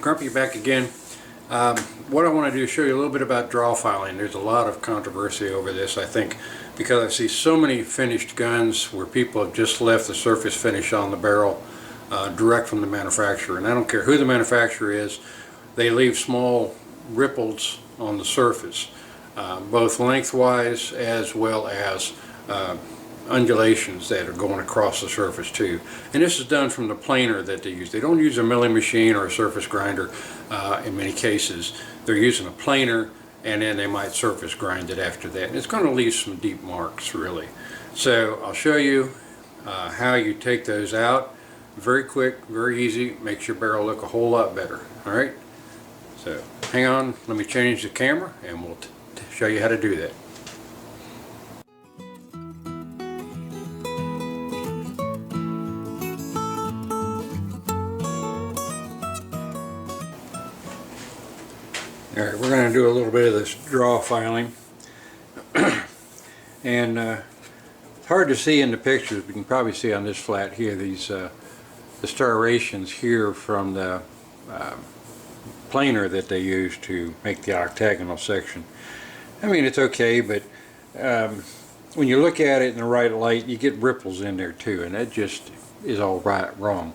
Crumpy back again. What I want to do is show you a little bit about draw filing. There's a lot of controversy over this, I think, because I see so many finished guns where people have just left the surface finish on the barrel direct from the manufacturer. And I don't care who the manufacturer is, they leave small ripples on the surface, both lengthwise as well as undulations that are going across the surface too. And this is done from the planer that they use. They don't use a milling machine or a surface grinder in many cases. They're using a planer, and then they might surface grind it after that. And it's going to leave some deep marks, really. So I'll show you how you take those out. Very quick, very easy, makes your barrel look a whole lot better. Alright, so hang on, let me change the camera and we'll show you how to do that. Alright, we're going to do a little bit of this draw filing. And it's hard to see in the pictures, but you can probably see on this flat here these the striations here from the planer that they use to make the octagonal section. I mean, it's okay, but when you look at it in the right light, you get ripples in there too, and that just is all wrong.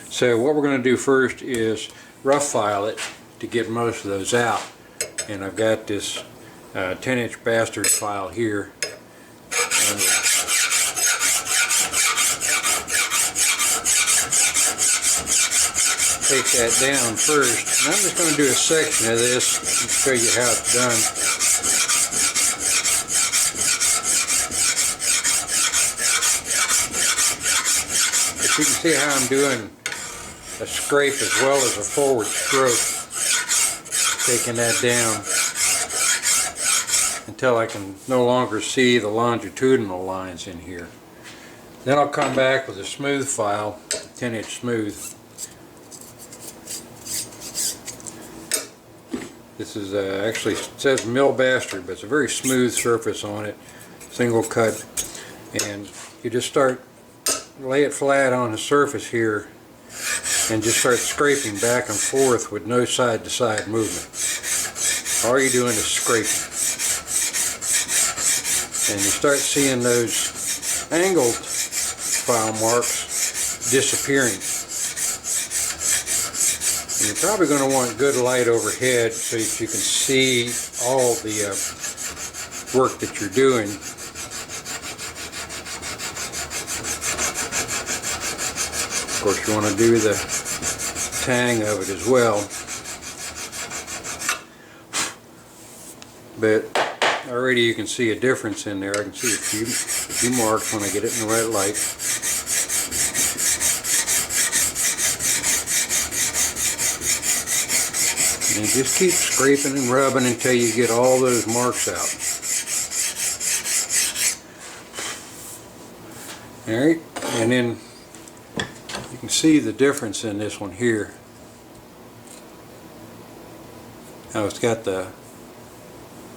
So what we're going to do first is rough file it to get most of those out. And I've got this 10-inch bastard file here. Take that down first, and I'm just going to do a section of this and show you how it's done. But you can see how I'm doing a scrape as well as a forward stroke, taking that down until I can no longer see the longitudinal lines in here. Then I'll come back with a smooth file, 10-inch smooth. This is actually, it says mill bastard, but it's a very smooth surface on it, single cut, and you just start, lay it flat on the surface here and just start scraping back and forth with no side to side movement. All you're doing is scraping, and you start seeing those angled file marks disappearing. And you're probably going to want good light overhead so that you can see all the work that you're doing. Of course, you want to do the tang of it as well. But already you can see a difference in there. I can see a few marks when I get it in the right light. And just keep scraping and rubbing until you get all those marks out. Alright, and then you can see the difference in this one here. Now it's got the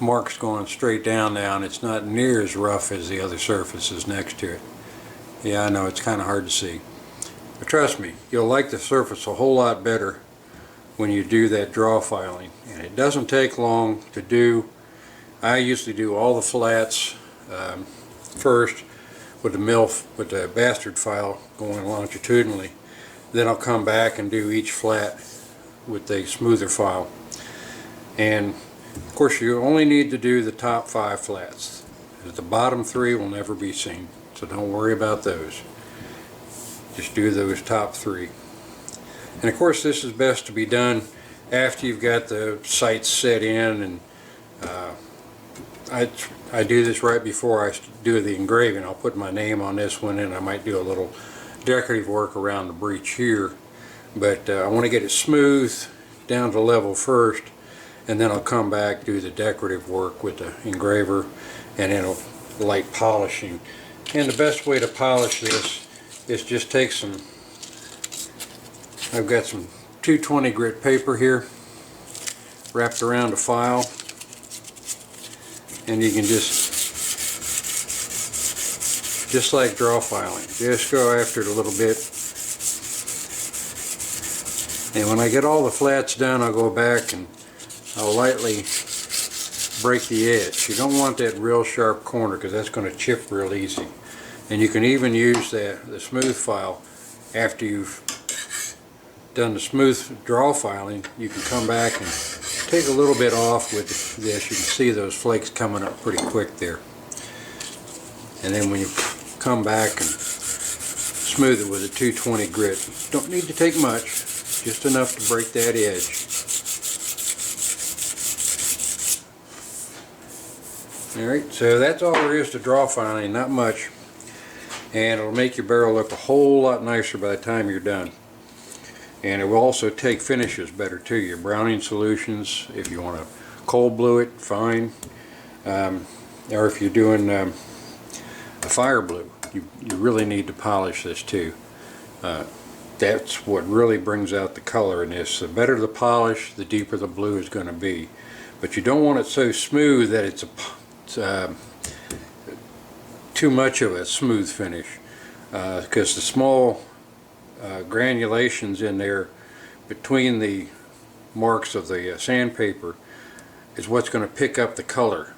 marks going straight down now, and it's not near as rough as the other surfaces next to it. Yeah, I know, it's kind of hard to see. But trust me, you'll like the surface a whole lot better when you do that draw filing, and it doesn't take long to do. I usually do all the flats first with the bastard file going longitudinally. Then I'll come back and do each flat with the smoother file. And of course, you only need to do the top 5 flats. The bottom 3 will never be seen, so don't worry about those. Just do those top 3. And of course, this is best to be done after you've got the sights set in, and I do this right before I do the engraving. I'll put my name on this one, and I might do a little decorative work around the breech here. But I want to get it smooth down to level first, and then I'll come back, do the decorative work with the engraver, and then light polishing. And the best way to polish this is just take some, I've got some 220 grit paper here wrapped around a file, and you can just like draw filing, just go after it a little bit And when I get all the flats done, I'll go back and I'll lightly break the edge. You don't want that real sharp corner because that's going to chip real easy. And you can even use the smooth file after you've done the smooth draw filing. You can come back and take a little bit off with this. You can see those flakes coming up pretty quick there. And then when you come back and smooth it with a 220 grit, don't need to take much, just enough to break that edge. Alright, so that's all there is to draw filing, not much. And it'll make your barrel look a whole lot nicer by the time you're done. And it will also take finishes better too. Your browning solutions, if you want to cold blue it, fine. Or if you're doing a fire blue, you really need to polish this too. That's what really brings out the color in this. The better the polish, the deeper the blue is going to be. But you don't want it so smooth that it's too much of a smooth finish, because the small granulations in there between the marks of the sandpaper is what's going to pick up the color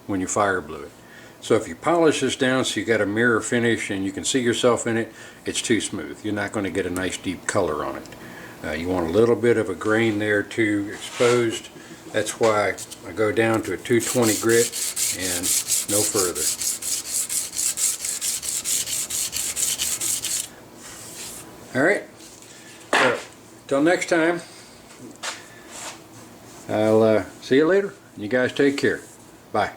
when you fire blue it. So if you polish this down so you got a mirror finish and you can see yourself in it, it's too smooth. You're not going to get a nice deep color on it. You want a little bit of a grain there too exposed. That's why I go down to a 220 grit and no further. Alright, so till next time, I'll see you later. You guys take care. Bye.